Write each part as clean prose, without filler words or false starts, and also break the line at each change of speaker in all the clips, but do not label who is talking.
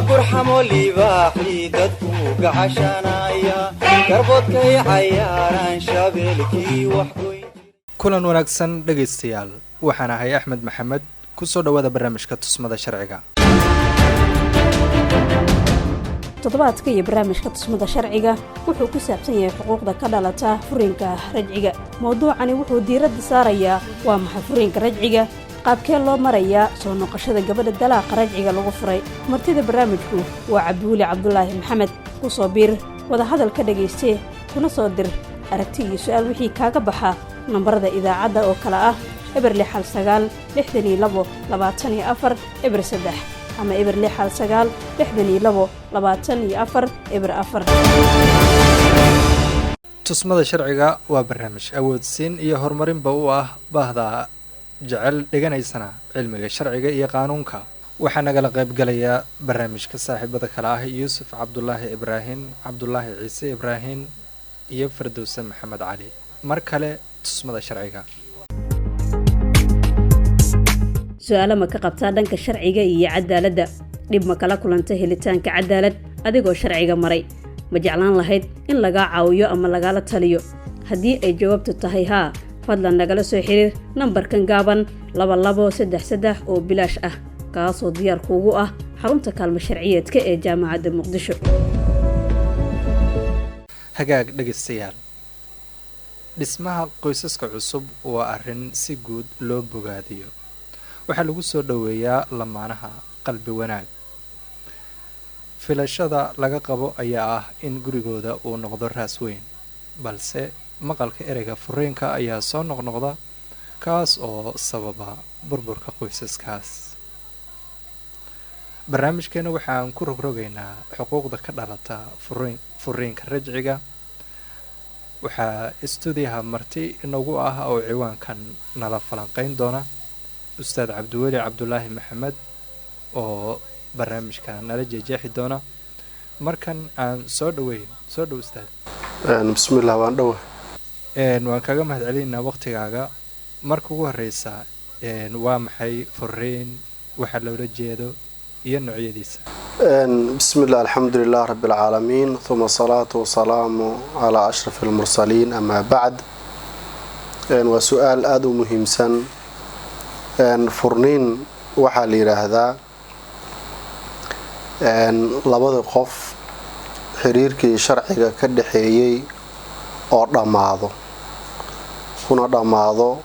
qurxamo libaaxii dadku gacashanaya garbodkay cayaaraan shabeelkii wax goyn.
kulan wanaagsan dhegaystayaal, waxaan ahay Axmed Maxamed. ku soo dhawaada barnaamijka tusmada sharciga.
toddobaadka iyo barnaamijka tusmada sharciga wuxuu ku saabsan yahay xuquuqda ka dhalata furiinka rajciga. mowduucani wuxuu diiradda saarayaa waa maxay furiinka rajciga, qaabkee loo marayaa soo noqoshada gabadha dalaaqa rajciga lagu furay. martida barnaamijku waa Cabdiweli Cabdulaahi Maxamed. ku soo biir wadahadal ka dhagaystee kuna soo dir aragti iyo su'aal wixii kaaga baxa nambarada idaacadda oo kala ah #6 62 24 03 ama #6 62 24 04.
tusmada sharciga waa barnaamij awoodsiin iyo horumarinba u ah baahda jecel dheganaysana cilmiga sharciga iyo qaanuunka. waxaa nagala qaybgalaya barnaamijka saaxiibada kale ah Yuusuf Cabdulaahi Ibraahin, Cabdulaahi Ciise Ibraahin iyo Firdowsa Maxamed Cali. mar kale tusmada sharciga.
su'aalo ma ka qabtaa dhanka sharciga iyo cadaaladda? dhib ma kala kulanta helitaanka cadaalad adigoo sharciga maray? ma jeclaan lahayd in lagaa caawiyo ama lagaala taliyo? haddii ay jawaabtu tahay haa, fadlan nagala soo xiriir nambarkan gaaban 2233 oo bilaash ah, kaasoo diyaar kuugu ah xarunta kaalmo sharciyeedka ee jaamacadda Muqdisho.
hagaag dhegaystayaal, dhismaha qoysaska cusub waa arrin si guud loo bogaadiyo. waxaa lagu soo dhoweeyaa lamaanaha qalbi wanaag. filashada laga qabo ayaa ah in gurigooda uu noqdo raas weyn, balse maqalka ereyga furiinka ayaa soo noqnoqda, kaas oo sababa burburka qoysaskaas. barnaamijkeena waxaan ku rogrogaynaa xuquuqda ka dhalata furiinka rajciga. waxaa istuudiyaha marti inagu ah oo ciwaankan nala falanqayn doona ustaad Cabdiweli Cabdulaahi Maxamed oo barnaamijka nala jeexi doona. markan aan soo dhow ustaad.
bismillaah, waan dhow.
waan kaga mahadcelinaynaa waqtigaaga. marka ugu horeysa waa maxay furiin, waxa loola jeedo iyo noocyadiisa?
bismillaah, alxamdulilah rabbil caalamiin, uma salaatu wasalaamu calaa ashraf almursaliin, amaa bacd. waa su-aal aada u muhiimsan. furniin waxaa la yidhaahdaa labada qof xiriirkii sharciga ka dhaxeeyey oo dhammaado, kuna dhammaado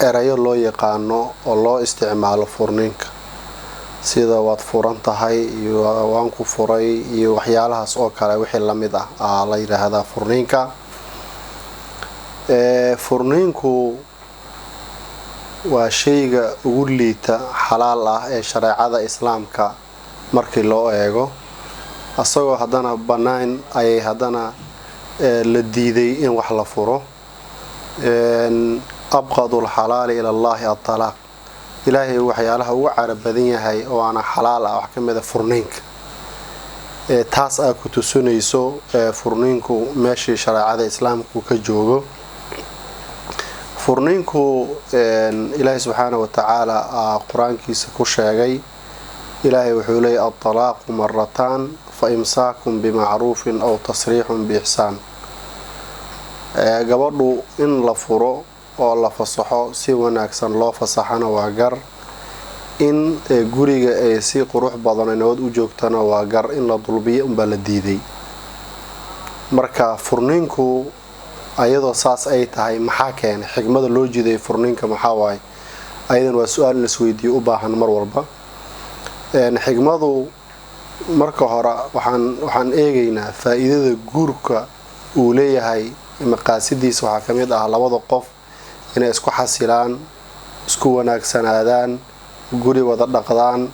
erayo loo yaqaano oo loo isticmaalo furniinka, sida waad furan tahay iyo waan ku furay iyo waxyaalahaas oo kale wixii la mid ah la yidhaahdaa furniinka. furniinku waa shayga ugu liita xalaal ah ee shareecada islaamka markii loo eego, asagoo haddana bannaan ayay haddana la diiday in wax la furo. abqadul xalaali ila allaahi at-talaaq. ilaahay waxyaalaha ugu carab badan yahay oo aana xalaal ah wax ka mida furniinka. taas aa ku tusinayso furniinku meeshii shareecada islaamku ka joogo. furniinku ilaahay subxaana wa tacaala qur-aankiisa ku sheegay. ilaahay wuxuu leeyahy at-talaaqu marataan fa imsaakun bimacruufin aw tasriixun biixsaan. gabadhu in la furo oo la fasaxo si wanaagsan loo fasaxana waa gar, in guriga ay si qurux badan nabad u joogtana waa gar, in la dulbiyo unbaa la diiday. marka furniinku ayadoo saas ay tahay maxaa keenay, xigmada loo jiday furniinka maxaa waaye? ayadan waa su-aal in laisweydiiyo u baahan mar walba. xigmadu marka hore waxaan eegaynaa faa'iidada guurka uu leeyahay. maqaasidiisa waxaa ka mid ah labada qof inay isku xasilaan, isku wanaagsanaadaan, guri wada dhaqdaan,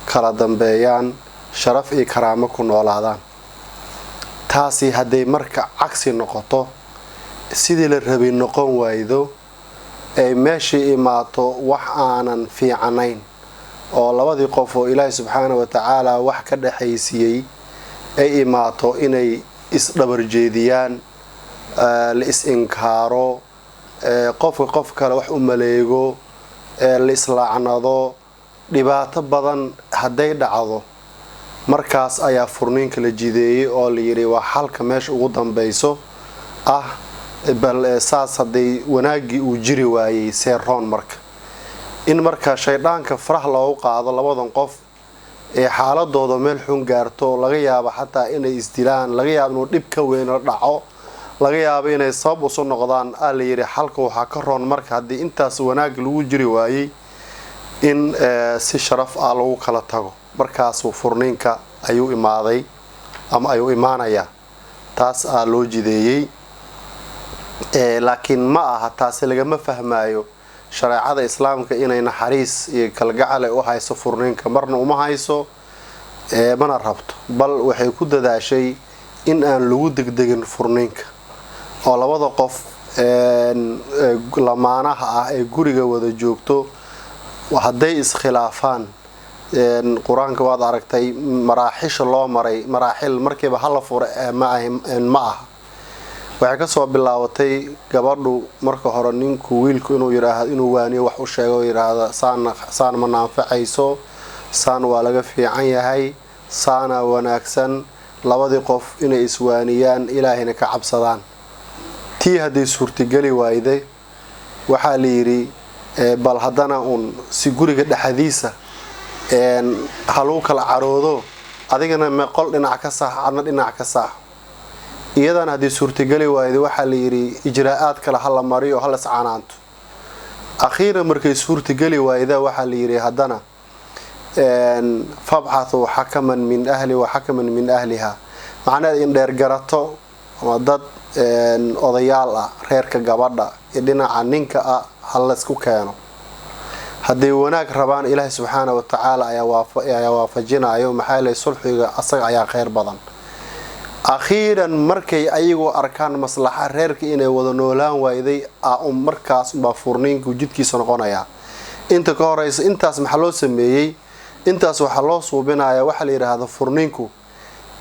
kala dambeeyaan, sharaf iyo karaamo ku noolaadaan. taasi hadday marka cagsi noqoto, sidii la rabay noqon waaydo, ay meeshii imaato wax aanan fiicanayn, oo labadii qof oo ilaahay subxaana wa tacaala wax ka dhaxaysiiyey ay imaato inay isdhabarjeediyaan, la is-inkaaro, qofka qof kale wax u maleego, la islaacnado, dhibaato badan hadday dhacdo markaas ayaa furniinka la jideeyey oo la yidhi waa xalka meesha ugu dambayso ah. bal saas hadday wanaaggii uu jiri waayey seeroon marka in marka shayddaanka farax loogu qaado labadan qof ee xaaladooda meel xun gaarto, laga yaabo xataa inay isdilaan, laga yaabo inuu dhib ka weyn dhaco, laga yaabo inay sabab usu noqdaan. la yidhi xalka waxaa ka roon marka haddii intaas wanaag lagu jiri waayey in si sharaf ah lagu kala tago. markaasuu furniinka ayuu imaaday ama ayuu imaanayaa, taas loo jideeyey. laakiin ma aha taasi lagama fahmaayo shareecada islaamka inay naxariis iyo kalgacale u hayso furniinka, marna uma hayso mana rabto, bal waxay ku dadaashay in aan lagu degdegin furniinka oo labada qof lamaanaha ah ee guriga wada joogto hadday iskhilaafaan. qur-aanka waad aragtay maraaxisha loo maray, maraaxil markiiba hala fura ma aha. waxay kasoo bilaabatay gabadhu marka hore ninku wiilku inuu yiraahdo, inuu waaniyo wax u sheego, yiraahdo saan ma naanfacayso, saan waa laga fiican yahay, saana wanaagsan. labadii qof inay iswaaniyaan, ilaahayna ka cabsadaan. tii hadday suurtageli waayday waxaa la yidhi bal haddana si guriga dhexdiisa haluu kala caroodo, adigana meeqol dhinac ka saax, adna dhinac ka saax. iyadana haddii suurtageli waayday waxaa la yidhi ijraa'aad kale hala mariyo, hala iscanaanto. akhiiran markay suurtageli waayda waxaa la yidhi haddana fabxathuu xakaman min ahli wa xakaman min ahliha, macnaheed in dheergarato ama dad odayaal ah reerka gabadha iyo dhinaca ninka ah halaysku keeno. hadday wanaag rabaan ilaahay subxaana wa tacaala ayaa waafajinayo, maxaa yeelay sulxiga asaga ayaa khayr badan. akhiiran markay ayagu arkaan maslaxa reerka inay wada noolaan waayday markaas baa furniinku jidkiisa noqonayaa. inta ka horeysa intaas maxaa loo sameeyey? intaas waxaa loo suubinayaa waxaa la yidhaahdo furniinku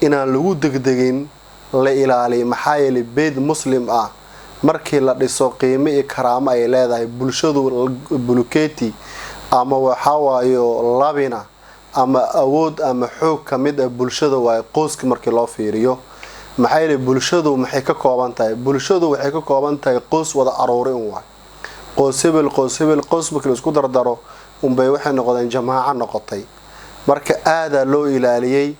inaan lagu degdegin, la ilaaliyo. maxaa yeelay beyd muslim ah markii la dhiso qiimo iyo karaamo ay leedahay. bulshadu buluketi ama waxawaayo labina ama awood ama xoog ka mid ah bulshada waa qoyska markii loo fiiriyo. maxaa yeelay bulshadu maxay ka kooban tahay? bulshadu waxay ka kooban tahay qoys wada aruuri waay. qoys hebel markii la isku dardaro unbay waxay noqdeen jamaaco noqotay. marka aadaa loo ilaaliyey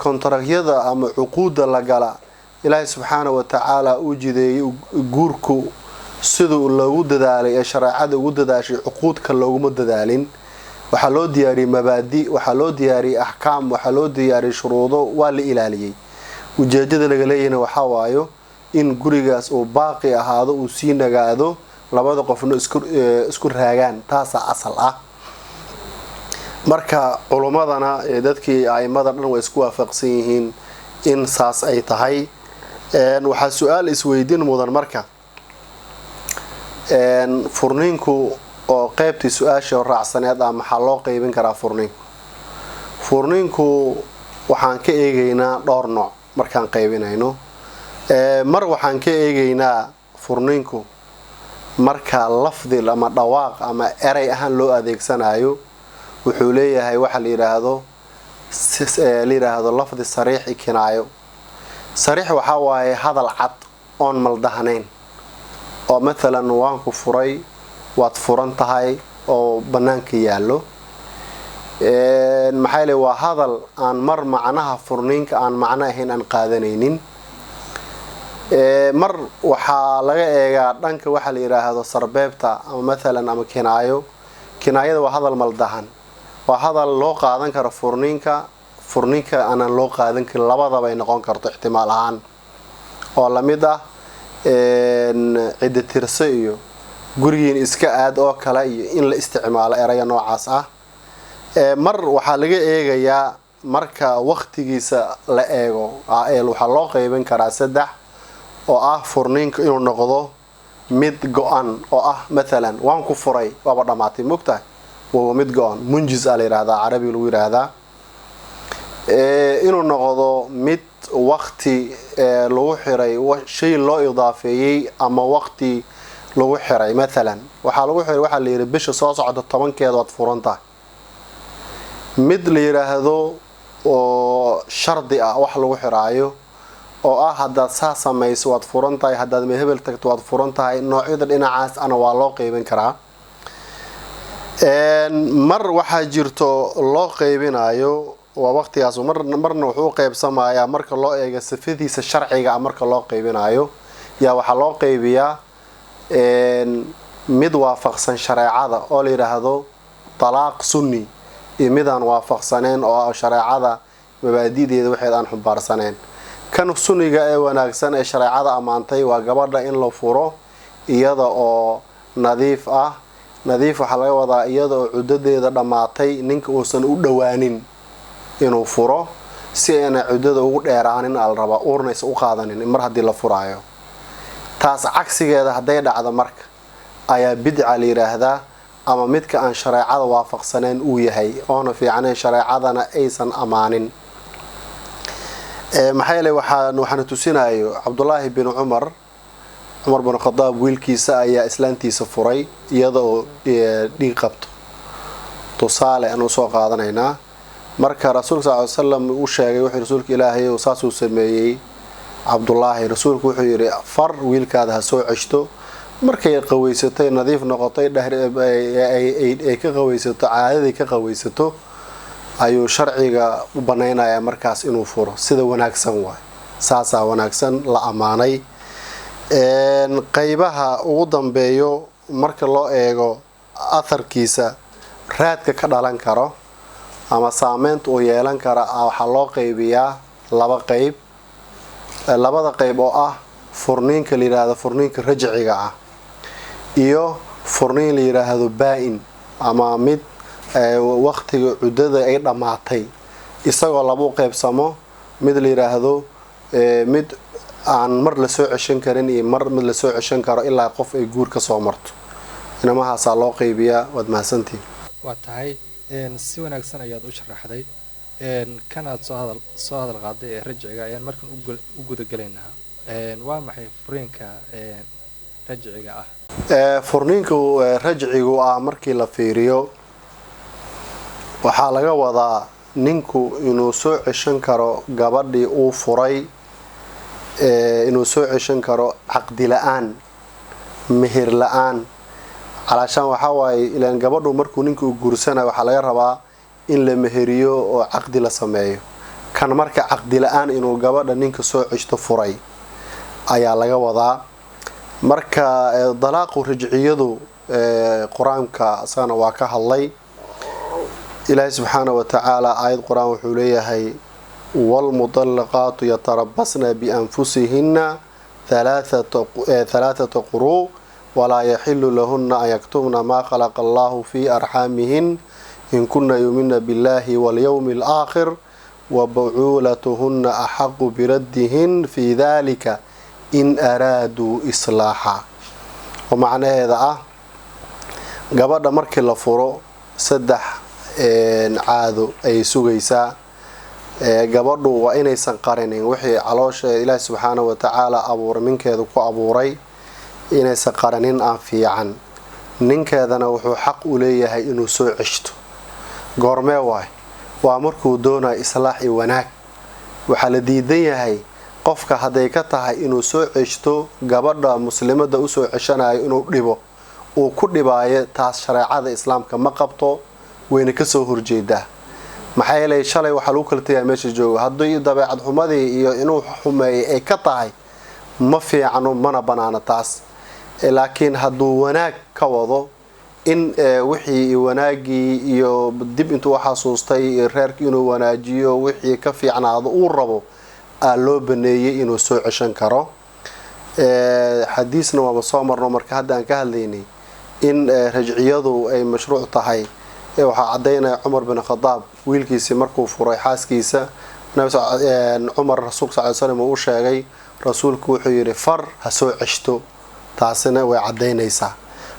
kontaraagyada ama cuquudda la gala. ilaahay subxaana wa tacaala uu jideeyey guurku siduu loogu dadaalay ee shareecada ugu dadaashay, cuquudka looguma dadaalin. waxaa loo diyaariyey mabaadi, waxaa loo diyaariyey axkaam, waxaa loo diyaariyey shuruudo, waa la ilaaliyey. ujeedada laga leeyahayna waxaa waayo in gurigaas uu baaqi ahaado, uu sii nagaado, labada qofna isku raagaan. taasaa asal ah. marka culummadana dadkii aimada dhan way isku waafaqsan yihiin in saas ay tahay. waxaa su-aal isweydiin mudan marka furniinku oo qeybtii su-aasha raacsaneed ah maxaa loo qeybin karaa furniinku? furniinku waxaan ka eegaynaa dhowr nooc markaan qeybinayno. mar waxaan ka eegaynaa furniinku marka lafdi ama dhawaaq ama erey ahaan loo adeegsanayo. wuxuu leeyahay waxa la yiraahdo lafdi sariix kinaayo. sariix waxaa waaye hadal cad oon maldahnayn oo maalan waan ku furay, waad furan tahay oo banaanka yaallo. maxaa yeelay waa hadal aan mar macnaha furniinka aan macno ahayn aan qaadanaynin. mar waxaa laga eegaa dhanka waxa la yiraahdo sarbeebta ama maalan ama kinaayo. kinaayada waa hadal maldahan, waa hadal loo qaadan karo furniinka aanan loo qaadan karin. labadaba ay noqon karto ixtimaal ahaan, oo lamid ah cidda tirso iyo gurigiin iska aad oo kale iyo in la isticmaalo eraya noocaas ah. mar waxaa laga eegayaa marka waqtigiisa la eego waxaa loo qeybin karaa 3 oo ah furniinka inuu noqdo mid go-an oo ah maalan waan ku furay waaba dhamaatay mogtahay, waa mid go-an munjiz la yiraahdaa carabi lagu yiraahdaa. inuu noqdo mid waqti lagu xiray, shay loo idaafeeyey ama waqti lagu xiray. maalan waxaa lagu xiray waxaa la yidhi bisha soo socda 10keeda waad furan tahay. mid la yiraahdo oo shardi ah wax lagu xiraayo oo ah haddaad saa samayso waad furan tahay, haddaad mehebel tagto waad furan tahay. noocyada dhinacaas ana waa loo qaybin karaa. mar waxaa jirto loo qaybinayo waa waqtigaas marna wuxuu qaybsamayaa marka loo eego sifadiisa sharciga ah. marka loo qaybinayo yaa waxaa loo qaybiyaa mid waafaqsan shareecada oo la yiraahdo talaaq sunni iyo midaan waafaqsaneen oo shareecada mabaadi'deeda waxeed aan xambaarsaneen. kan sunniga ee wanaagsan ee shareecada amaantay waa gabadha in la furo iyada oo nadiif ah. nadiif waxaa laga wadaa iyada oo cuddadeeda dhammaatay, ninka uusan u dhowaanin inuu furo si ayna cuddada ugu dheeraanin al rabaa, uurnays u qaadanin mar haddii la furaayo. taas cagsigeeda hadday dhacdo marka ayaa bidca la yiraahdaa, ama midka aan shareecada waafaqsaneen uu yahay oona fiicneen shareecadana aysan amaanin. maxaa yeelay waxaana tusinayo Cabdullaahi bin Cumar bin Khadaab wiilkiisa ayaa islaantiisa furay iyada oo dhiig qabto. tusaale aan soo qaadanaynaa. marka rasuulka sallallahu alayhi wasallam uu sheegay wuxuu rasuulka Ilaahay oo saas uu sameeyay Cabdullaahi, rasuulku wuxuu yiri far wiilkaada ha soo ceshto. markay qaweysatay nadiif noqotay ay ka qaweysato caadadii ka qaweysato ayuu sharciga u banaynayaa markaas inuu furo. sida wanaagsan waay, saasaa wanaagsan la amaanay. qaybaha ugu dambeeyo marka loo eego atharkiisa raadka ka dhalan karo ama saameynta uu yeelan kara waxaa loo qaybiyaa laba qayb. labada qayb oo ah furniinka la yiraahdo furniinka rajciga ah iyo furniin la yiraahdo baa-in ama mid waqtiga cuddada ay dhammaatay. isagoo labu qaybsamo mid la yiraahdo mid aan mar la soo ceshan karin iyo mid la soo ceshan karo ilaa qof ay guur ka soo marto. inamahaasaa loo qaybiyaa. waad mahadsantihiin.
waa tahay si wanaagsan ayaad u sharaxday. kanaad soo hadal qaaday ee rajciga ayaan markan u gudagelaynaa. waa maxay furiinka rajciga ah?
furniinka rajcigu ah markii la fiiriyo waxaa laga wadaa ninku inuu soo ceshan karo gabadhii uu furay, inuu soo ceshan karo caqdi la-aan, meher la-aan. calaashaan waxaa waaye ilaan gabadhu markuu ninku u guursanayo waxaa laga rabaa in la meheriyo oo caqdi la sameeyo. kan marka caqdi la-aan inuu gabadha ninka soo ceshto furay ayaa laga wadaa. marka dalaaqu rajciyadu qur-aanka asagana waa ka hadlay. ilaahay subxaana wa tacaala aayad qur-aan wuxuu leeyahay waalmudallaqaatu yatarabasna bianfusihinna halaathata quruu walaa yaxilu lahunna an yaktubna maa khalaqa allahu fii arxaamihin in kunna yuumina billahi walyawmi alaakhir wabucuulatuhunna axaqu biraddihin fii dalika in araaduu islaaxa. oo macnaheeda ah gabadha markii la furo 3 caado ay sugaysaa. gabadhu waa inaysan qarinin wixii caloosha ilaahi subxaanahu wa tacaala abuuray ninkeedu ku abuuray, inaysan qarinin aan fiican. ninkeedana wuxuu xaq u leeyahay inuu soo ceshto. goormee waay? waa markuu doonayo islaax iyo wanaag. waxaa la diidan yahay qofka hadday ka tahay inuu soo ceshto gabadha muslimada u soo ceshanayo inuu dhibo uu ku dhibaayo. taas shareecada islaamka ma qabto, wayna ka soo horjeedaa. maxaa yeelay shalay waxaa lagu kala tagayaa meesha joogo. haddii dabeecad xumadii iyo inuu xumeeyay ay ka tahay ma fiicano mana banaano taas. laakiin hadduu wanaag ka wado in wixii wanaagii iyo dib intuu u xasuustay reerkii inuu wanaajiyo wixii ka fiicnaado uu rabo aa loo baneeyay inuu soo ceshan karo. xadiisna waaba soo marno marka hadda aan ka hadlaynay in rajciyadu ay mashruuc tahay. waxaa cadaynaya Cumar bin Khadaab wiilkiisii markuu furay xaaskiisa Cumar rasuulka sallallahu alayhi wasallam uu sheegay, rasuulku wuxuu yiri far ha soo ceshto. taasina way cadaynaysaa.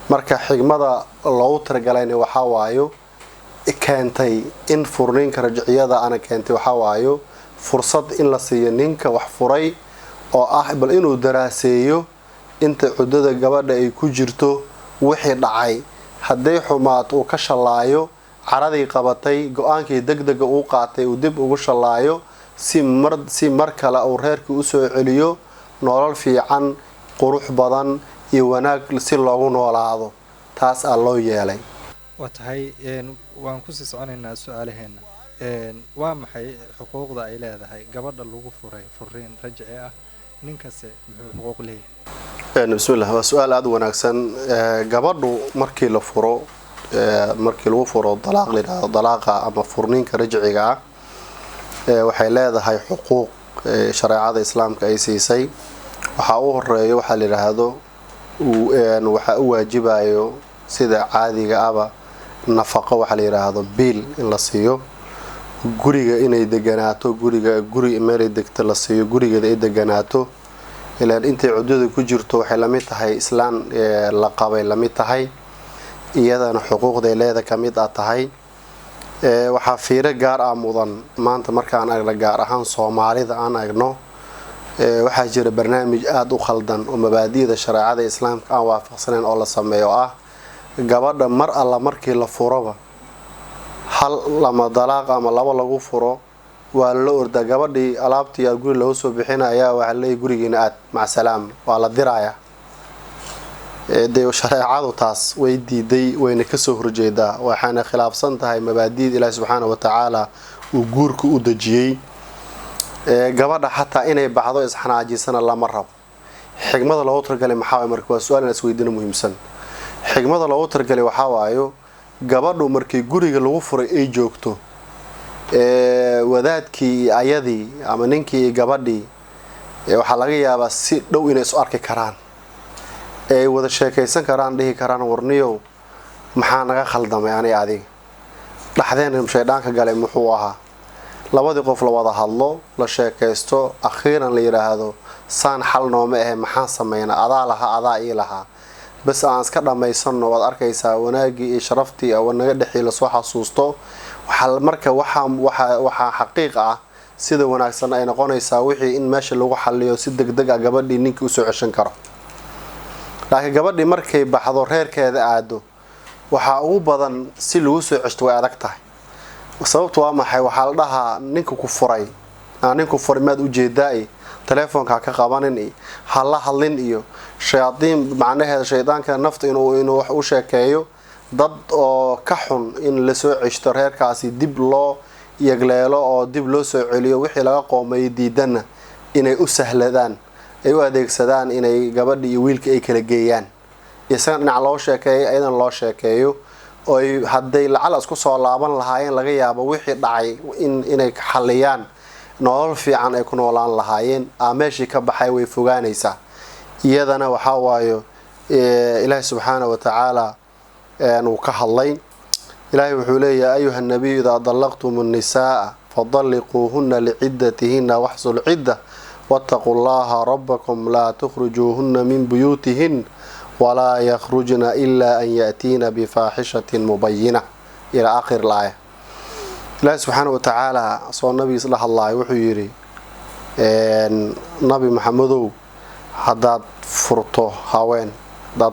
marka xigmada loogu targalayna waxaa waayo keentay in furniinka rajciyada ana keentay waxaa waayo fursad in la siiyo ninka wax furay oo ah bal inuu daraaseeyo inta cuddada gabadha ay ku jirto wixii dhacay. hadday xumaad uu ka shalaayo caradii qabatay go-aankii degdega uu qaatay uu dib ugu shallaayo si mar kale uu reerkii usoo celiyo nolol fiican, qurux badan iyo wanaag si loogu noolaado. taas aa loo yeelay.
waa tahay waan kusii soconaynaa su-aalaheena. waa maxay xuquuqda ay leedahay gabadha lagu furay furiin rajci ah, ninkase muxuu xuquuq leeyahay?
bismillah, waa su-aal aada u wanaagsan. gabadhu markii la furo markii lagu furo dalaaq la yidhaahdo dalaaqa ama furniinka rajciga ah, waxay leedahay xuquuq shareecada islaamka ay siisay. waxaa u horeeyo waxaa la yidhaahdo waxaa u waajibayo sida caadiga aba nafaqo, waxaa la yidhaahdo biil in la siiyo, guriga inay deganaato, guri meelay degto la siiyo, gurigeeda ay deganaato. ilaan intay cuddada ku jirto waxay lamid tahay islaan la qabay lamid tahay, iyadana xuquuqday leeda ka mid ah tahay. waxaa fiiro gaar ah mudan maanta markaan agna gaar ahaan soomaalida aan agno, waxaa jira barnaamij aada u khaldan oo mabaadi'da shareecada islaamka aan waafaqsanayn oo la sameeyo ah gabadha mar alla markii la furoba hal lama dalaaq ama laba lagu furo waa la ordaa. gabadhii alaabtii aad guri looga soo bixinayaa waxaa leeyahay gurigiina aad macsalaam, waa la dirayaa. dee shareecadu taas way diiday, wayna kasoo horjeedaa, waxaana khilaafsan tahay mabaadi'da ilaahi subxaana wa tacaala uu guurka u dejiyey. gabadha xataa inay baxdo isxanaajisana lama rabo. xigmada loogu targalay maxaa waay? marka waa su-aal in isweydiina muhiimsan. xigmada loogu targalay waxaa waayo gabadhu markii guriga lagu furay ay joogto, wadaadkii ayadii ama ninkii gabadhii waxaa laga yaabaa si dhow inay isu arki karaan, ay wada sheekaysan karaan, dhihi karaan warniyow maxaa naga khaldamay ani adiga, dhaxdeen shaydhaanka galay muxuu ahaa. labadii qof la wada hadlo, la sheekaysto, akhiiran la yidhaahdo saan xal nooma ahe maxaan sameynaa, adaa lahaa adaa ii lahaa, bas aan iska dhammaysanno. waad arkaysaa wanaagii iyo sharaftii naga dhexii lasoo xasuusto. marka waxaa xaqiiq ah sida wanaagsan ay noqonaysaa wixii in meesha lagu xaliyo si degdeg ah gabadhii ninkii usoo ceshan karo. laakiin gabadhii markay baxdo reerkeeda aado, waxaa ugu badan si lagu soo ceshto way adag tahay. sababtu waa maxay? waxaa la dhahaa ninka ku furay maad ujeedaa, teleefonka ka qabanin, ha la hadlin iyo shayaadiin, macnaheeda shaydaanka nafta inuu wax u sheekeeyo dad oo ka xun in lasoo ceshto reerkaasi, dib loo yagleelo oo dib loo soo celiyo. wixii laga qoomeeyo diidana inay u sahladaan, ay u adeegsadaan inay gabadhi iyo wiilka ay kala geeyaan, isagana dhinac loo sheekeeyo, ayadan loo sheekeeyo. oy hadday lacal isku soo laaban lahaayeen laga yaabo wixii dhacay inay xaliyaan, nolol fiican ay ku noolaan lahaayeen. meeshii ka baxay way fogaanaysaa. iyadana waxaa waayo ilaahi subxaana wa tacaala uu ka hadlay. ilaahay wuxuu leeyahay ayuha nabiyu idaa dallaqtum nnisaaa fadalliquuhunna liciddatihinna waxsul cidda wattaquu llaha rabbakum laa tukhrijuuhunna min buyuutihin walaa yakhrujna ilaa an ya'tiina bifaaxishatin mubayina ilaa aakhir laaya. ilaahi subxaana wa tacaala soo nabigiis la hadlaayo wuxuu yidhi nabi maxamedow haddaad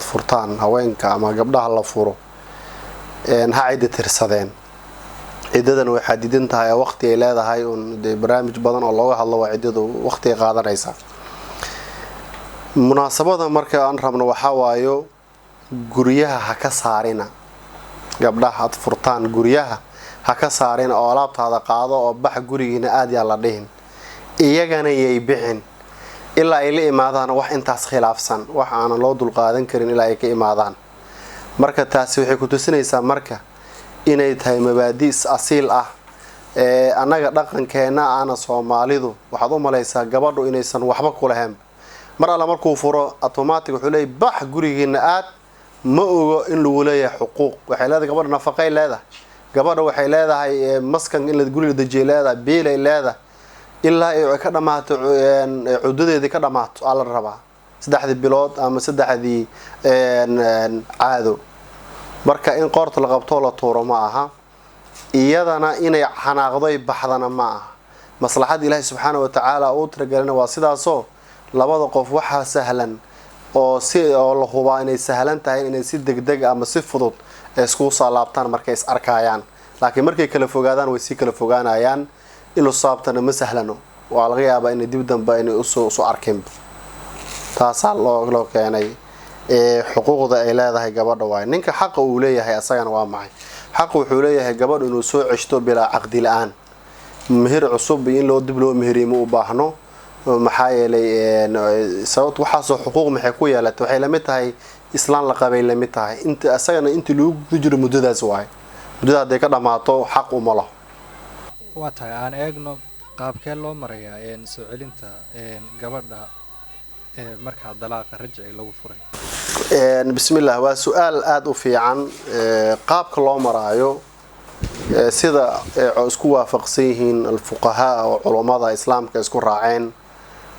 furtaan haweenka ama gabdhaha la furo ha cidda tirsadeen. ciddadana way xadidan tahay, waqti ay leedahay dee barnaamij badan oo looga hadlo waa ciddadu waqti ay qaadanaysaa. munaasabada marka aan rabno waxaa waayo guryaha ha ka saarina, gabdhaha aad furtaan guryaha ha ka saarina oo alaabtaada qaado oo bax gurigiina aad yaa la dhihin. iyagana yay bixin ilaa ay la imaadaan wax intaas khilaafsan, wax aanan loo dulqaadan karin ilaa ay ka imaadaan. marka taasi waxay ku tusinaysaa marka inay tahay mabaadi'is asiil ah. annaga dhaqankeena ana Soomaalidu waxaad u malaysaa gabadhu inaysan waxba ku lahayn. mar alla markuu furo automatic wuxuu leeyahay bax gurigiina aad, ma ogo in lagu leeyahay xuquuq. waxay leedahay gabadha nafaqay leedahay, gabadha waxay leedahay maskan in la guriga dajiyo leedahay, biilay leedahay, ilaa ay ka dhamaato cudadeedii ka dhamaato ala rabaa 3 bilood ama 3 caado. marka in qoorta la qabto la tuuro ma aha, iyadana inay xanaaqdo ay baxdana ma aha. maslaxada ilaahi subxaana wa tacaala uu tiragalina waa sidaasoo labada qof waxaa sahlan oo la hubaa inay sahlan tahay inay si degdeg ama si fudud isku soo laabtaan markay is arkayaan. laakiin markay kala fogaadaan way sii kala fogaanayaan inuu saabtana ma sahlano waa laga yaabaa inay dib dambe inay usoo arkin taasaa loo keenay xuquuqda ay leedahay gabadha waay ninka xaqa uu leeyahay asagana waa maxay xaq wuxuu leeyahay gabadhu inuu soo ceshto bilaa caqdi la-aan mehir cusub in loo dib loo meheriyo ma u baahno maxaa yeelay sababta waxaasoo xuquuq maxay ku yeelatay waxay lamid tahay islaan la qabay lamid tahay inta asagana intii lagu guda jiro muddadaas waay muddada hadday ka dhammaato xaq uma laho
waa tahay aan eegno qaabkee loo marayaa soo celinta gabadha markaa dalaaqa rajci lagu furay
bismillah waa su-aal aada u fiican qaabka loo maraayo sida isku waafaqsan yihiin alfuqahaa oo culummada islaamka isku raaceen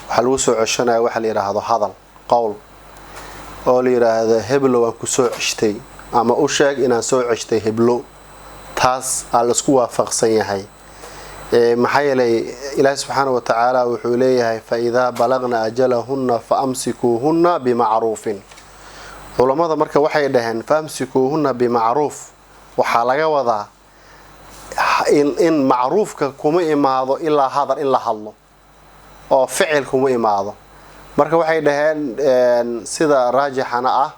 waxaa lagu soo ceshanaya waxa la yidhaahdo hadal qowl oo la yidhaahdo heblo waan ku soo ceshtay ama u sheeg inaan soo ceshtay heblo taas aa laisku waafaqsan yahay maxaa yeelay ilaahi subxaana wa tacaala wuxuu leeyahay fa idaa balagna ajalahunna fa amsikuuhunna bimacruufin culammada marka waxay dhaheen fa amsikuuhunna bimacruuf waxaa laga wadaa in macruufka kuma imaado ilaa hadal in la hadlo oo ficil kuma imaado marka waxay dhaheen sida raajixana ah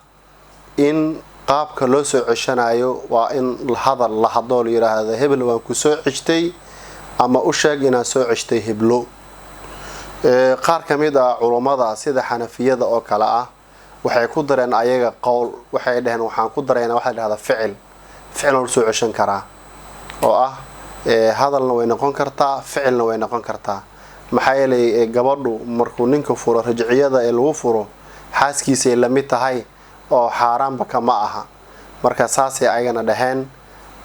in qaabka loo soo ceshanayo waa in hadal la hadloo la yidhaahdo hebel waan ku soo ceshtay ama u sheeg inaan soo ceshtay heblo qaar ka mid ah culummada sida xanafiyada oo kale ah waxay ku dareen ayaga qowl waxay dhaheen waxaan ku dareynaa waxa la yidhahdaa ficilna la soo ceshan karaa oo ah hadalna way noqon kartaa ficilna way noqon kartaa maxaa yeelay gabadhu markuu ninka furo rajciyada ee lagu furo xaaskiisay la mid tahay oo xaaraanba kama aha marka saasay ayagana dhaheen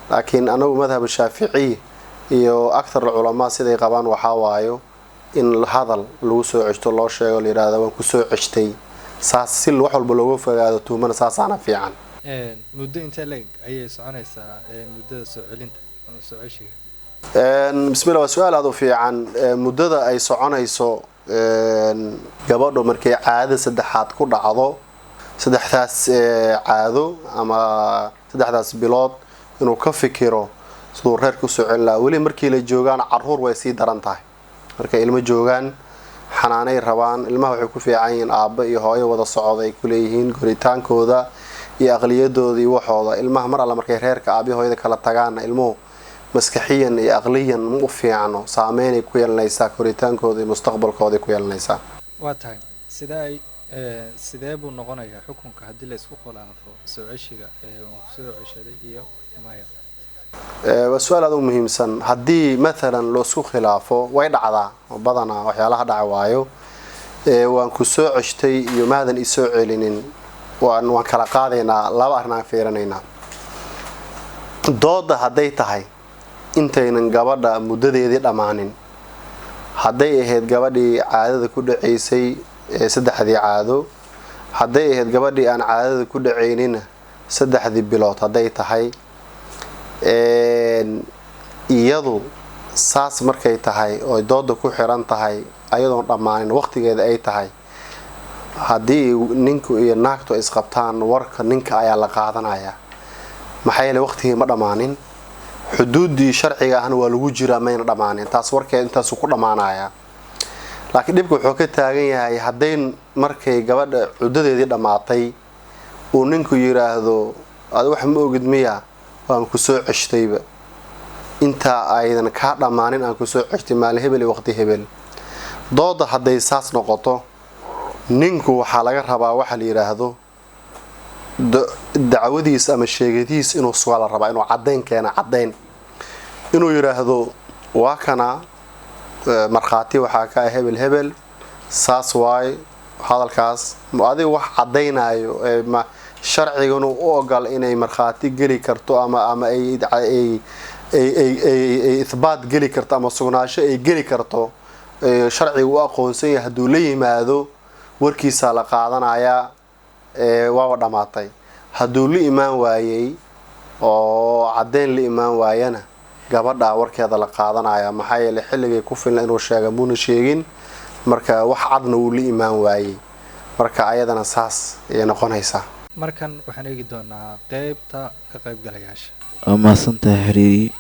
laakiin anagu madhab shaafici iyo akthar culamaa siday qabaan waxaa waayo in hadal lagu soo ceshto loo sheego la yidhaahdo waan ku soo ceshtay saas si wax walba looga fogaado tuumana saasaana fiican
muddo intee leeg ayay soconaysaa muddada soo celinta ama soo ceshiga
bismillah waa su-aal aada u fiican muddada ay soconayso gabadhu markay caado saddexaad ku dhacdo saddexdaas caado ama saddexdaas bilood inuu ka fikiro siduu reer ku soo celin lahaa weli markii la joogaan caruur way sii daran tahay markay ilmo joogaan xanaanay rabaan ilmaha waxay ku fiican yihiin aabba iyo hooyo wada socda ay ku leeyihiin goritaankooda iyo aqliyadooda iyo waxooda ilmaha mar alla markay reerka aabbiyo hooyada kala tagaana ilmuhu maskaxiyan iyo aqliyan ma u fiicno saameynay ku yeelanaysaa koritaankooda iyo mustaqbalkooday ku yeelanaysaa
waa tahay sidee buu noqonayaa xukunka haddii la isku khilaafo soo ceshiga waan kusoo ceshaday iyo maya
waa su-aal aada u muhiimsan haddii maalan loo isku khilaafo way dhacdaa badanaa waxyaalaha dhaca waayo waan ku soo ceshtay iyo maadan isoo celinin waan kala qaadaynaa laba arrinaan fiirinaynaa dooda hadday tahay intaynan gabadha muddadeedii dhammaanin hadday ahayd gabadhii caadada ku dhacaysay saddexdii caado hadday ahayd gabadhii aan caadada ku dhacaynina saddexdii bilood hadday tahay iyadu saas markay tahay oo dooda ku xiran tahay ayadoon dhammaanin waqtigeeda ay tahay haddii ninku iyo naagtu isqabtaan warka ninka ayaa la qaadanayaa maxaa yeele waqtigii ma dhammaanin xuduuddii sharciga ahna waa lagu jiraa mayna dhammaanin taas warkeed intaasuu ku dhammaanayaa laakiin dhibka wuxuu ka taagan yahay hadday markay gabadha cuddadeedii dhammaatay uu ninku yidhaahdo ad wax ma ogid miya waan ku soo ceshtayba intaa aydan kaa dhammaanin aan ku soo ceshtay maalin hebel iyo waqti hebel dooda hadday saas noqoto ninku waxaa laga rabaa waxa la yidhaahdo dacwadiis ama sheegadiis inuu sugaa la rabaa inuu caddayn keena caddayn inuu yidhaahdo waa kana markhaati waxaa ka ah hebel hebel saas waaye hadalkaas adiga wax caddaynayo sharciganu u ogol inay markhaati geli karto ama ay ithbaat geli karto ama sugnaasho ay geli karto sharciga u aqoonsan yahay hadduu la yimaado warkiisaa la qaadanayaa waaba dhammaatay hadduu la imaan waayey oo caddayn la imaan waayana gabadha warkeeda la qaadanaya maxaa yeelay xilligay ku filna inuu sheega muuna sheegin marka wax cadna wuu la imaan waayey marka ayadana saas ayay noqonaysaa
markan waxaan eegi doonaa qeybta ka qaybgalayaasha
waa mahadsantahay xiriiri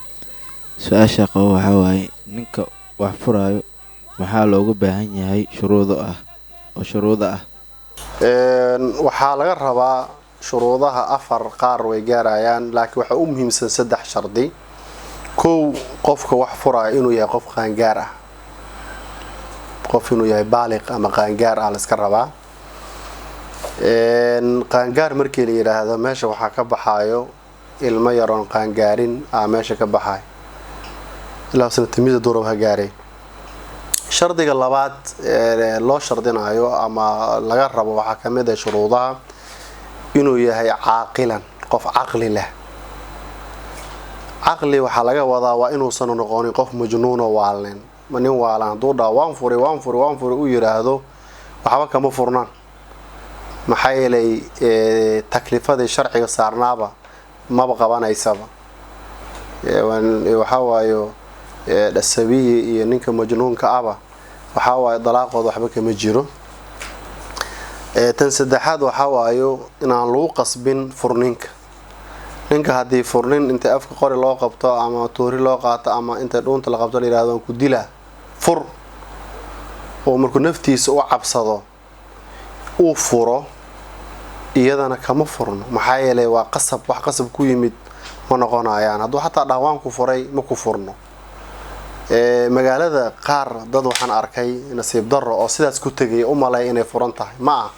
su-aasha qabo waxaa waaye ninka wax furaayo maxaa looga baahan yahay shuruudo ah
waxaa laga rabaa shuruudaha 4 qaar way gaarayaan laakiin waxa u muhiimsan 3 shardi. kow, qofka wax furaayo inuu yahay qof qaangaar ah, qof inuu yahay baaliq ama qaangaar ah la iska rabaa. qaangaar markii la yiraahdo meesha waxaa ka baxaayo ilmo yaroon qaangaarin meesha ka baxay ilaa sanadimida dooraha gaaray. shardiga labaad loo shardinayo ama laga rabo waxaa kamid ah shuruudaha inuu yahay caaqilan, qof caqli leh. caqli waxaa laga wadaa waa inuusan noqonin qof majnuun oo waalin, ma nin waalan hadduu dhaa waan furi u yiraahdo waxba kama furnaan. maxaa yeelay taklifadii sharciga saarnaaba maba qabanaysaba. waxaa waayo dhasabiyi iyo ninka majnuunka aba waxaa waayo dalaaqooda waxba kama jiro. tan saddexaad waxaa waayo inaan lagu qasbin furninka. ninka haddii furnin inta afka qori loo qabto ama toori loo qaato ama inta dhuunta la qabto la yiraahdo waan ku dilaa fur, oo markuu naftiisa u cabsado uu furo, iyadana kama furno. maxaa yeelay waa qasab, wax qasab ku yimid ma noqonayaan. hadduu xataa dhawaan ku furay ma ku furno. magaalada qaar dad waxaan arkay nasiib darro oo sidaas ku tegay u malay inay furan tahay. ma ah,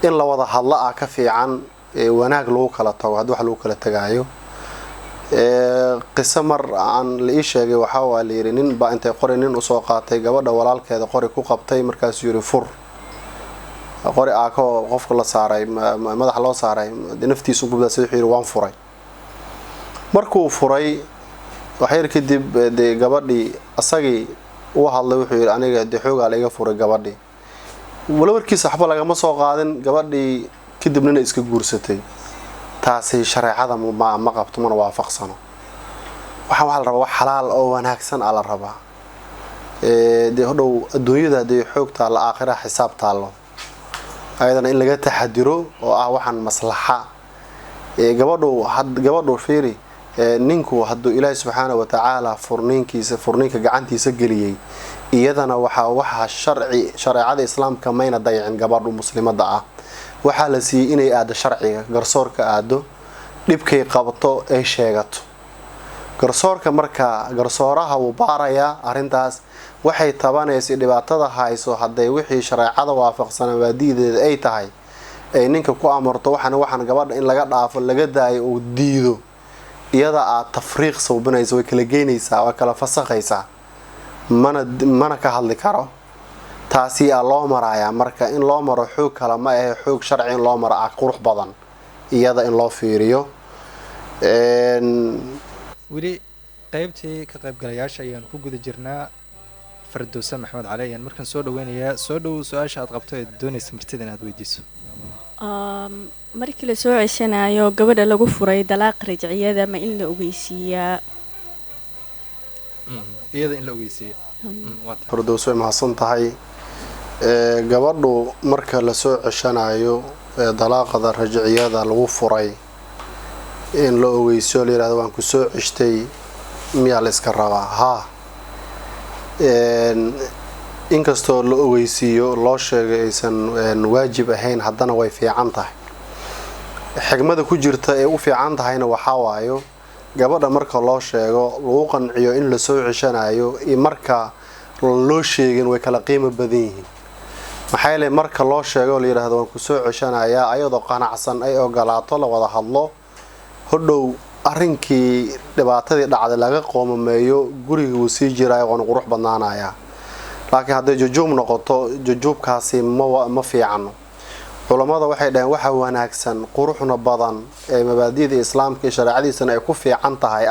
in la wada hadlo ka fiican wanaag lagu kala tago haddii wax lagu kala tagaayo. qiso mar aan la ii sheegay waxaa waa la yiri nin baa intay qori nin usoo qaatay gabadha walaalkeeda qori ku qabtay, markaasuu yiri fur. qori aako qofka la saaray madaxa loo saaray naftiisu gubda sidoo yiri waan furay. markuu furay wax yar kadib gabadhii asagii uu hadlay wuxuu yiri aniga xoogaa la iga furay gabadhii. wala warkiisa waxba lagama soo qaadin, gabadhii kadibna iska guursatay. taasi shareecada ma qabto, mana waafaqsano. waxa la rabaa wax xalaal oo wanaagsan la rabaa. hodhow adduunyada xoogta la aakhira xisaab taalo ayadana in laga taxadiro oo waxaan maslaxa. gabadhu fiiri ninku hadduu ilaahay subxaanahu wa tacaala furninka gacantiisa geliyay, iyadana waxa shareecada islaamka mayna dayacin. gabadhu muslimada ah waxaa la siiyey inay aado sharciga, garsoorka aado, dhibkay qabto ay sheegato. garsoorka marka garsooraha uu baarayaa arrintaas waxay tabanaysa dhibaatada hayso. hadday wixii shareecada waafaqsan waadiideeda ay tahay ay ninka ku amarto waxaan gabadha in laga dhaafo laga daayo oo diido, iyada aad tafriiq sawbinayso, way kala geynaysaa, way kala fasakhaysaa, mana ka hadli karo. taasi loo marayaa marka in loo maro xoog kale ma ahe xoog sharci in loo maro qurux badan iyada in loo fiiriyo.
weli qaybtii ka qaybgalayaasha ayaan ku guda jirnaa. Firdawsa Maxamed Cali ayaan markan soo dhaweynayaa. soo dhow su-aasha aad qabto ee doonaysa martida inaad weydiiso.
markii la soo ceshanayo gabadha lagu furay dalaaq rajciyada ma in la ogeysiiyaa?
iyada in la ogeysiiyo.
Firdawsa mahadsan tahay. gabadhu marka la soo ceshanayo dalaaqada rajciyada lagu furay in la ogeysiyo la yiraahdo waan ku soo ceshtay miyaa la iska rabaa? inkastoo la ogeysiiyo loo sheegay aysan waajib ahayn, haddana way fiican tahay. xigmada ku jirta ee u fiican tahayna waxaa waayo gabadha marka loo sheego lagu qanciyo in la soo ceshanayo iyo marka loo sheegin way kala qiimo badan yihiin. maxaa yeelay marka loo sheego la yiraahdo waan ku soo ceshanayaa ayadoo qanacsan ay ogolaato la wada hadlo, hodhow arrinkii dhibaatadii dhacday laga qoomameeyo, guriga uu sii jiray oo qurux badnaanaya. laakiin hadday jujuub noqoto jujuubkaasi ma fiicano. culimada waxay dhaheen waxa wanaagsan quruxna badan ee mabaadi'da islaamka iyo shariicadiisana ay ku fiican tahay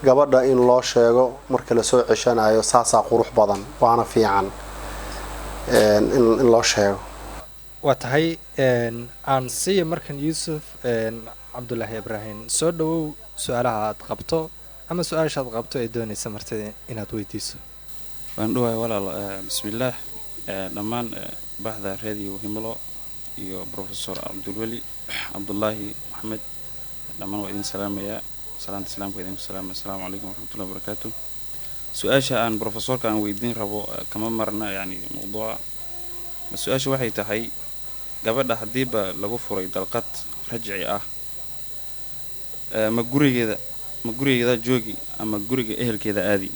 gabadha in loo sheego marka la soo ceshanayo saasa qurux badan waana fiican in loo sheego.
waa tahay aan siiya markan Yuusuf Cabdullaahi Ibraahim soo dhawow su'aalaha aad qabto ama su'aasha aad qabto ee doonaysa martida inaad weydiiso.
waan dhawahay walaal. bismillaah dhammaan bahda radio Himilo iyo Professor Abdulwali Abdullaahi Maxamed dhammaan waa idin salaamayaa. salaanta islaamka idinku salaamay assalaamu calaykum waraxmatullahi wabarakaatu su-aasha aan professorka aan weydiin rabo kama marna yani mawduuca su-aasha waxay tahay gabadha haddiiba lagu furay dalqad rajci ah ma gurigeeda joogi ama guriga ehelkeeda aadi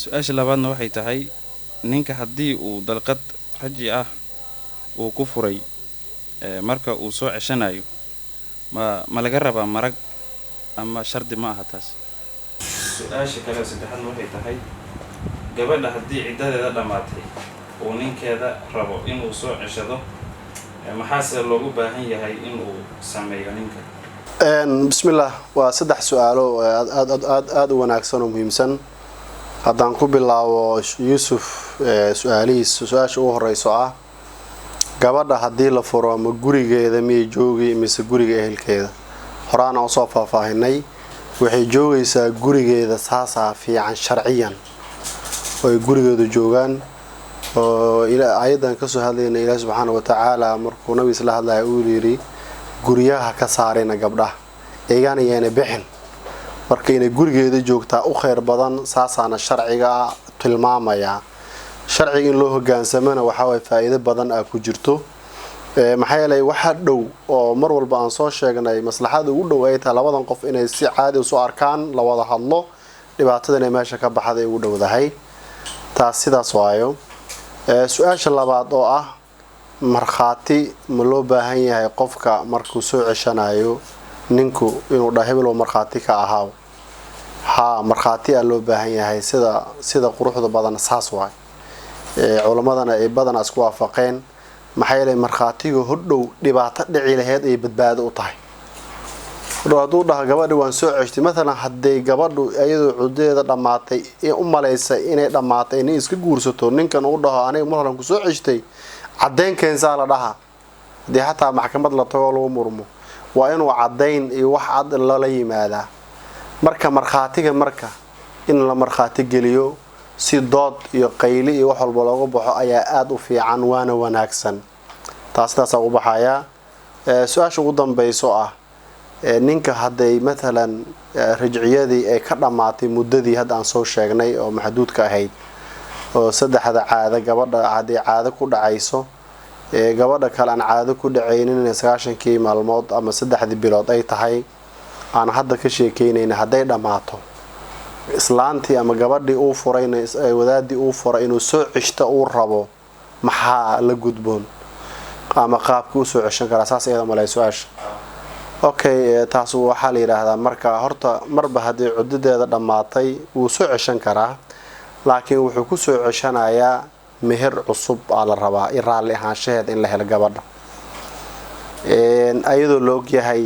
su-aasha labaadna waxay tahay ninka haddii uu dalqad rajci ah uu ku furay marka uu soo ceshanayo ma laga rabaa marag ama shardi ma aha taas su-aasha kale saddexaadna waxay tahay gabadha haddii ciddadeeda dhammaatay uu ninkeeda rabo inuu soo ceshado maxaase loogu baahan yahay inuu sameeyo ninka
bismillaah waa saddex su-aalo aad u wanaagsan oo muhiimsan haddaan ku bilaabo yuusuf su-aasha ugu horeyso ah gabadha haddii la furo ma gurigeeda miyay joogi mise guriga ehelkeeda horaana usoo faahfaahinay waxay joogaysaa gurigeeda saasaa fiican sharciyan oo ay gurigeedu joogaan oo ayadan kasoo hadlayna ilaahi subxaana watacaala markuu nabi isla hadlaya uu yidhi guryaha ka saarayna gabdhaha eegana yaana bixin marka inay gurigeeda joogtaa u kheyr badan saasaana sharciga tilmaamayaa sharciga in loo hogaansamana waxaaway faa'iido badan ah ku jirto maxaa yeelay waxa dhow oo mar walba aan soo sheegnay maslaxada ugu dhow ay tahay labadan qof inay si caadi u soo arkaan la wada hadlo dhibaatada inay meesha ka baxday ugu dhowdahay taas sidaas waayo su-aasha labaad oo ah markhaati ma loo baahan yahay qofka markuu soo ceshanayo ninku inuu dhaha hebel oo markhaati ka ahaaw haa markhaati aa loo baahan yahay sida quruxda badan saas waay culamadana ay badan isku waafaqeen maxaa yeelay markhaatiga hodhow dhibaato dhici laheyd ay badbaado u tahay hodhow hadduu dhaha gabadhi waan soo ceshtay maalan hadday gabadhu iyadoo cuddeeda dhammaatay u malaysa inay dhammaatay inay iska guursato ninkan uu dhaho aniga mar horan ku soo ceshtay caddayn keensaa la dhaha haddii xataa maxkamad la tagoo lagu murmo waa inuu caddayn iyo wax cad lala yimaadaa marka markhaatiga marka in la markhaati geliyo si dood iyo qayli iyo wax walba looga baxo ayaa aada u fiican waana wanaagsan taasitaasaa u baxayaa su-aasha ugu dambayso ah ninka hadday matalan rajciyadii ay ka dhammaatay muddadii hadda aan soo sheegnay oo maxduudka ahayd oo saddexda caado gabadha haddii caado ku dhacayso gabadha kale aan caado ku dhacaynin inay 90 maalmood ama 3 bilood ay tahay aan hadda ka sheekeynayna hadday dhammaato islaantii ama gabadhii uu furayna wadaadii uu furay inuu soo ceshto uu rabo maxaa la gudboon ama qaabkii u soo ceshan karaa saas iyada malay su-aasha okay taas waxaa la yiraahdaa marka horta marba haddii cudadeeda dhammaatay wuu soo ceshan karaa laakiin wuxuu ku soo ceshanayaa meher cusub aa la rabaa raalli ahaanshaheed in la helo gabadha ayadoo la ogyahay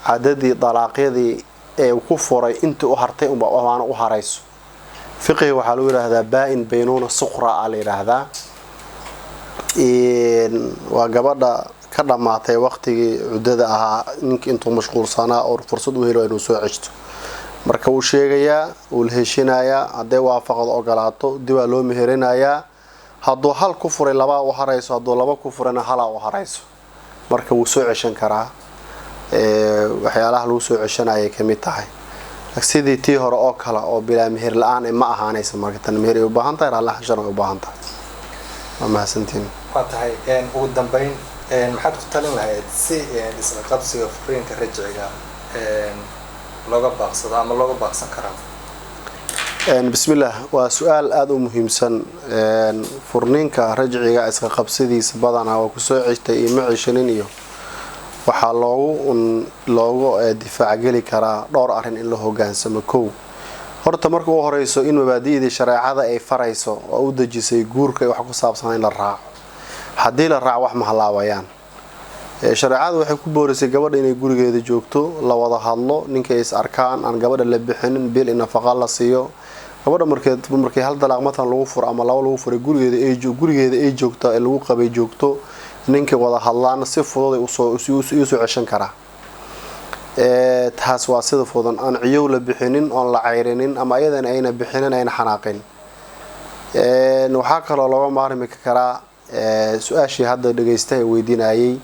cadadii dalaaqyadii ee ku furay intii u hartay waana u harayso fiqiga waxaa lagu yiraahdaa baa-in baynuuna suqra aa la yiraahdaa waa gabadha ka dhammaatay waqtigii cudada ahaa ninkii intuu mashquulsanaa oo fursad u helo inuu soo ceshto marka uu sheegayaa uu la heshinayaa hadday waafaqad ogolaato dibaa loo meherinayaa hadduu hal ku furay labaa u harayso hadduu laba ku furayna halaa u harayso marka wuu soo ceshan karaa waxyaalaha lagu soo ceshanayay ka mid tahay sidii tii hore oo kale oo bilaa meher la-aan ma ahaanaysa marka tan meher ay u baahan tahay raalli ahaanshan ay u baahan tahay waa mahadsantiin
waa tahay ugu dambeyn maxaad ku talin lahayd si isla qabsiga furiinka rajciga looga baaqsado ama looga baaqsan karaa
bismillaah waa su-aal aada u muhiimsan furniinka rajciga isla qabsidiisa badanaa waa kusoo ceshtay iyo ma ceshanin iyo waxaa loogu difaac geli karaa dhowr arrin in la hogaansamo kow horta marka u horeyso in mabaadi'dii shareecada ay farayso oo u dejisay guurka wax ku saabsan in la raaco haddii la raaco wax ma halaabayaan shareecadu waxay ku boorisay gabadha inay gurigeeda joogto la wada hadlo ninkay is arkaan aan gabadha la bixinin bil in nafaqa la siiyo gabadha markii hal dalaaq matan lagu furo ama laba lagu furay gurigeeda ay joogto ee lagu qabay joogto ninkii wada hadlaan si fudud ay usoo ceshan karaa taas waa sida fudan aan ciyow la bixinin oon la cayrinin ama ayadana ayna bixinin ayna xanaaqin waxaa kaloo looga maarmi karaa su-aashii hadda dhagaystaha weydiinayay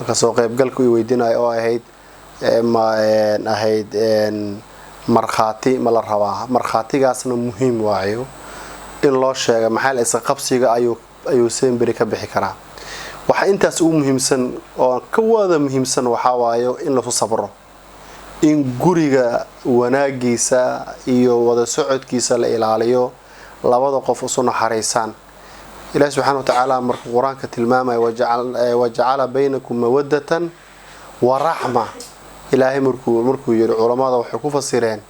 kasoo qaybgalka weydiinaya oo ahayd markhaati ma la rabaa. markhaatigaasna muhiim waayo in loo sheega maxaa la isa qabsiga ayuu semberi ka bixi karaa. waxa intaas ugu muhiimsan oo ka wada muhiimsan waxaa waayo in lasu sabro, in guriga wanaagiisa iyo wada socodkiisa la ilaaliyo, labada qof isu naxariisaan. ilaahi subxaanahu wa tacaala markuu qur-aanka tilmaamaya wajacala baynakum mawaddatan wa raxma, ilaahay markuu yidhi culammada waxay ku fasireen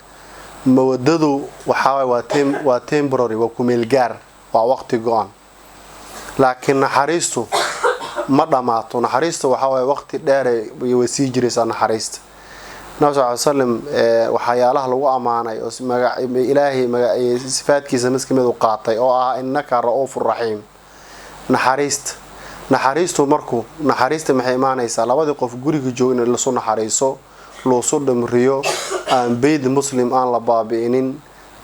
mawadadu waxaa waa temporary, waa kumeelgaar, waa waqti go-an. laakiin naxariistu ma dhammaato. naxariista waxaa waaye waqti dheer way sii jiraysaa naxariista. nabi sal slam waxyaalaha lagu ammaanay oo ilaahay sifaadkiisa mid kamid u qaatay oo ah innaka ra-uufur raxiim. naxariistu naxariista maxay imaanaysaa labadii qof guriga jooga in lasu naxariiso, loosu dhamriyo, aan beyd muslim aan la baabi'inin,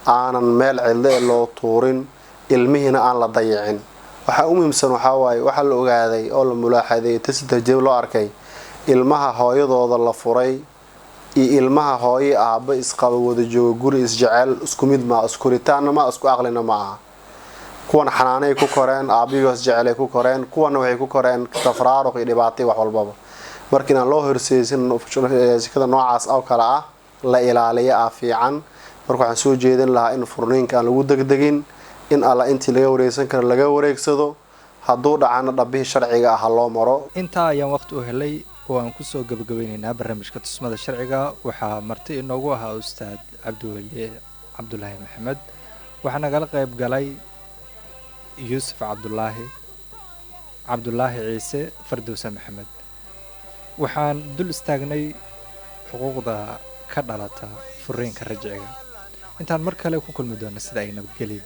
aanan meel cidle loo tuurin, ilmihiina aan la dayicin. waxaa u muhiimsan waxaa waaye waxaa la ogaaday oo la mulaaxadeeyay tasjib loo arkay ilmaha hooyadooda la furay iyo ilmaha hooyo aabba isqaba wada jooga guri isjecel isku mid ma iskuritaanna ma isku aqlina ma aha. kuwan xanaanay ku koreen, aabbigoos jecelay ku koreen, kuwana waxay ku koreen tafraaruq iyo dhibaato wax walbaba. marka inaan loo horseesin sikada noocaas oo kale ah la ilaaliyo fiican. marka waxaan soo jeedin lahaa in furniinka aan lagu degdegin, in alla intii laga wareegsan karo laga wareegsado, hadduu dhacana dhabbihii sharciga ah loo maro.
intaa ayaan waqti u helay oo aan kusoo gabagabeynaynaa barnaamijka tusmada sharciga. waxaa marti inoogu ahaa ustaad cabdiweli cabdulaahi maxamed. waxaa nagala qayb galay yuusuf cabdulaahi ciise, fardowsa maxamed. waxaan dul istaagnay xuquuqda ka dhalata furiinka rajciga. intaan mar kale ku kulmi doona sida ay nabadgelyo.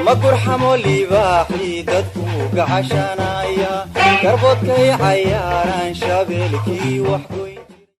ma gurxamo libaaxii dadku gacashanaya garboodkay cayaaraan shabeelkii wax